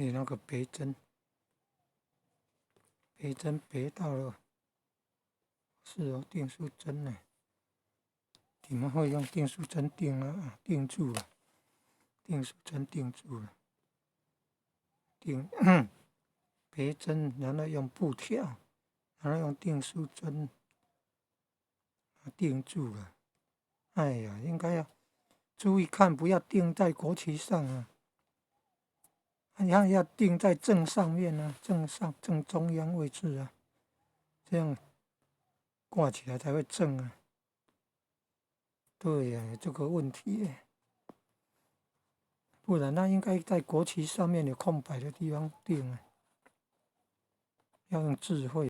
那个别针别到了，是哦，订书针呢，你们会用订书针订啊，订住了，订书针订住了，订别针，然后用布条，然后用订书针订住了。哎呀，应该要注意看，不要钉在国旗上啊，要钉在正上面啊，正中央位置啊，这样挂起来才会正啊。对呀，这个问题耶，不然那应该在国旗上面有空白的地方钉啊，要用智慧。